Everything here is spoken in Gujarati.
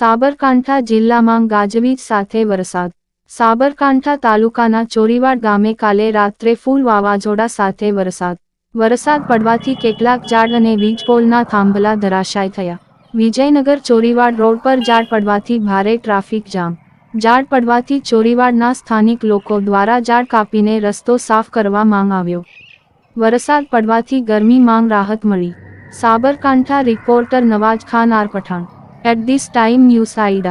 સાબરકાંઠા જિલ્લામાં ગાજવીજ સાથે વરસાદ। સાબરકાંઠા તાલુકાના ચોરીવાડ ગામે કાલે રાત્રે ફૂલ વાવાઝોડા સાથે વરસાદ પડવાથી કેટલાક ઝાડ અને વીજપોલના થાંભલા ધરાશાય થયા। વિજયનગર ચોરીવાડ રોડ પર ઝાડ પડવાથી ભારે ટ્રાફિક જામ। ઝાડ પડવાથી ચોરીવાડના સ્થાનિક લોકો દ્વારા ઝાડ કાપીને રસ્તો સાફ કરવામાં આવ્યો। વરસાદ પડવાથી ગરમીમાં રાહત મળી। Sabarkantha reporter Nawaz Khan R Pathan. At this time News Aida।